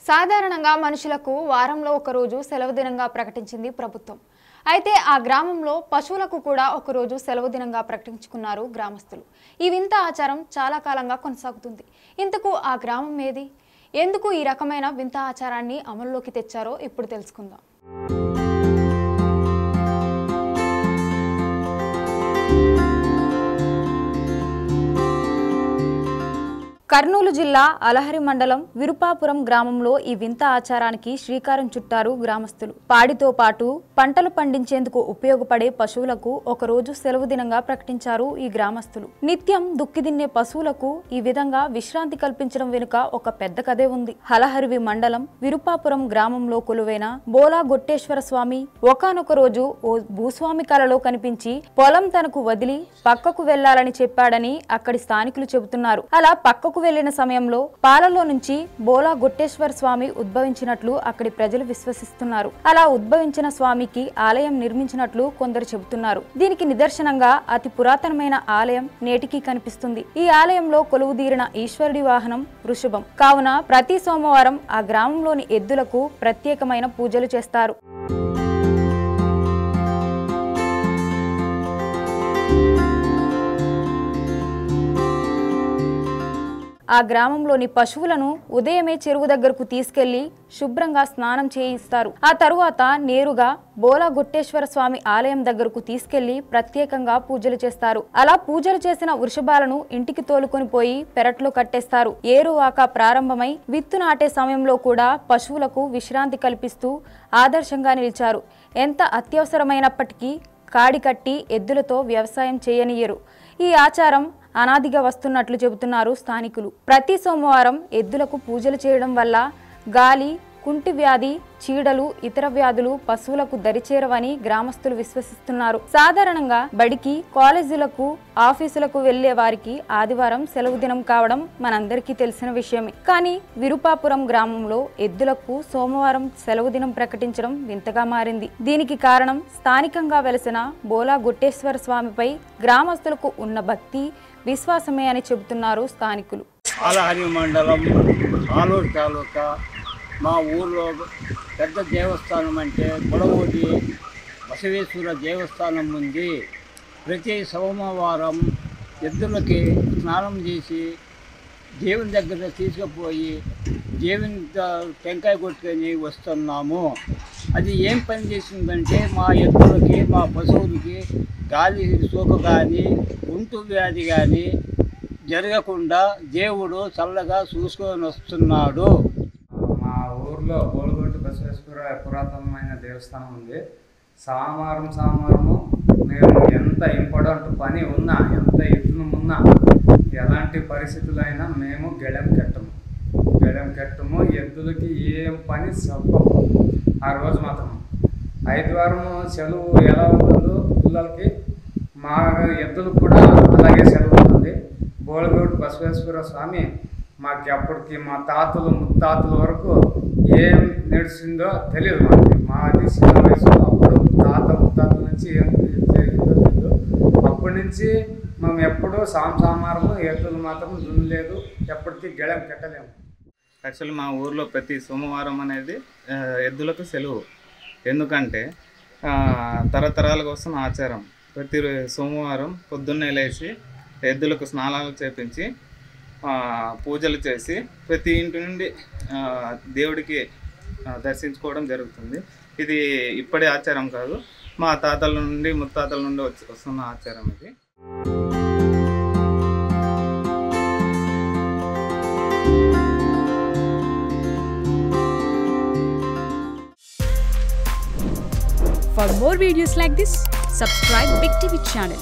సాధారణంగా మనుషులకు వారంలో ఒక రోజు సెలవు దినంగా ప్రకటించింది ప్రభుత్వం. అయితే ఆ గ్రామంలో పశువులకు కూడా ఒక రోజు సెలవు దినంగా ప్రకటించుకున్నారు గ్రామస్తులు. ఈ వింత ఆచారం చాలా కాలంగా కొనసాగుతుంది. ఇంతకు ఆ గ్రామం ఏది? ఎందుకు ఈ రకమైన వింత ఆచారాన్ని అమల్లోకి తెచ్చారో ఇప్పుడు తెలుసుకుందాం. కర్నూలు జిల్లా అలహరి మండలం విరుపాపురం గ్రామంలో ఈ వింత ఆచారానికి శ్రీకారం చుట్టారు గ్రామస్తులు. పాడితో పాటు పంటలు పండించేందుకు ఉపయోగపడే పశువులకు ఒక రోజు సెలవు దినంగా ప్రకటించారు ఈ గ్రామస్తులు. నిత్యం దుక్కిదిన్నే పశువులకు ఈ విధంగా విశ్రాంతి కల్పించడం వెనుక ఒక పెద్ద కథే ఉంది. అలహరివి మండలం విరుపాపురం గ్రామంలో కొలువైన బోలా గొట్టేశ్వర స్వామి ఒకానొక రోజు ఓ భూస్వామి కలలో కనిపించి పొలం తనకు వదిలి పక్కకు వెళ్లాలని చెప్పాడని అక్కడి స్థానికులు చెబుతున్నారు. అలా పక్కకు వెళ్లిన సమయంలో పాలలో నుంచి బోలా గొట్టేశ్వర స్వామి ఉద్భవించినట్లు అక్కడి ప్రజలు విశ్వసిస్తున్నారు. అలా ఉద్భవించిన స్వామికి ఆలయం నిర్మించినట్లు కొందరు చెబుతున్నారు. దీనికి నిదర్శనంగా అతి పురాతనమైన ఆలయం నేటికి కనిపిస్తుంది. ఈ ఆలయంలో కొలువుదీరిన ఈశ్వరుడి వాహనం వృషభం కావున ప్రతి సోమవారం ఆ గ్రామంలోని ఎద్దులకు ప్రత్యేకమైన పూజలు చేస్తారు. ఆ గ్రామంలోని పశువులను ఉదయమే చెరువు దగ్గరకు తీసుకెళ్లి శుభ్రంగా స్నానం చేయిస్తారు. ఆ తరువాత నేరుగా బోలా గొట్టేశ్వర స్వామి ఆలయం దగ్గరకు తీసుకెళ్లి ప్రత్యేకంగా పూజలు చేస్తారు. అలా పూజలు చేసిన వృషభాలను ఇంటికి తోలుకొని పోయి పెరట్లో కట్టేస్తారు. ఏరువాక ప్రారంభమై విత్తు నాటే సమయంలో కూడా పశువులకు విశ్రాంతి కల్పిస్తూ ఆదర్శంగా నిలిచారు. ఎంత అత్యవసరమైనప్పటికీ కాడి కట్టి ఎద్దులతో వ్యవసాయం చేయనియరు. ఈ ఆచారం అనాదిగా వస్తున్నట్లు చెబుతున్నారు స్థానికులు. ప్రతి సోమవారం ఎద్దులకు పూజలు చేయడం వల్ల గాలి, కుంటి వ్యాధి, చీడలు, ఇతర వ్యాధులు పశువులకు దరిచేరవని గ్రామస్తులు విశ్వసిస్తున్నారు. సాధారణంగా బడికి, కాలేజీలకు, ఆఫీసులకు వెళ్లే వారికి ఆదివారం సెలవు దినం కావడం మనందరికీ తెలిసిన విషయమే. కానీ విరుపాపురం గ్రామంలో ఎద్దులకు సోమవారం సెలవు దినం ప్రకటించడం వింతగా మారింది. దీనికి కారణం స్థానికంగా వెలసిన బోలా గొట్టేశ్వర స్వామిపై గ్రామస్తులకు ఉన్న భక్తి, విశ్వాసమే అని చెబుతున్నారు స్థానికులు. అలహరి మండలం ఆలూరు తాలూకా మా ఊర్లో పెద్ద దేవస్థానం అంటే కొడవూరి బసవేశ్వర దేవస్థానం ఉంది. ప్రతి సోమవారం ఎద్దులకి స్నానం చేసి దేవుని దగ్గర తీసుకుపోయి దేవుని టెంకాయ కొట్టుకొని వస్తున్నాము. అది ఏం పని చేసిందంటే మా ఎద్దులకి, మా పశువులకి గాలి సోక కానీ, గుంటు వ్యాధి కానీ జరగకుండా దేవుడు చల్లగా చూసుకొని వస్తున్నాడు. మా ఊర్లో బోలగొట్టు బసవేశ్వర పురాతనమైన దేవస్థానం ఉంది. సోమవారము మేము ఎంత ఇంపార్టెంట్ పని ఉన్నా, ఎంత యత్నం ఉన్నా, ఎలాంటి పరిస్థితులైనా మేము గెడెం కట్టము. ఎద్దులకి ఏం పని చెప్పము. ఆ రోజు మాత్రం ఆదివారం సెలవు ఎలా ఉంటుందో పిల్లలకి, మా ఎద్దులకు కూడా అలాగే సెలవు ఉంటుంది. బోలగొట్టు బసవేశ్వర స్వామి మాకు అప్పటికి మా తాతలు ముత్తాతల వరకు ఏం నడిచిందో తెలియదు. మాది చిన్న వయసులో అప్పుడు తాత ముత్తాతల నుంచి ఏం జరిగిందో తెలియదు. అప్పటి నుంచి మేము ఎప్పుడూ సోమవారము ఎద్దులు మాత్రం దున్నలేదు, ఎప్పటికీ గెడెం కట్టలేము. యాక్చువల్లీ మా ఊర్లో ప్రతి సోమవారం అనేది ఎద్దులకు సెలవు. ఎందుకంటే తరతరాల కోసం ఆచారం. ప్రతి సోమవారం పొద్దున్నే లేచి ఎద్దులకు స్నానాలు చేపించి పూజలు చేసి ప్రతి ఇంటి నుండి దేవుడికి దర్శించుకోవడం జరుగుతుంది. ఇది ఇప్పటి ఆచారం కాదు, మా తాతల నుండి ముత్తాతల నుండి వస్తున్న ఆచారం ఇది. For more videos like this, subscribe Big TV channel.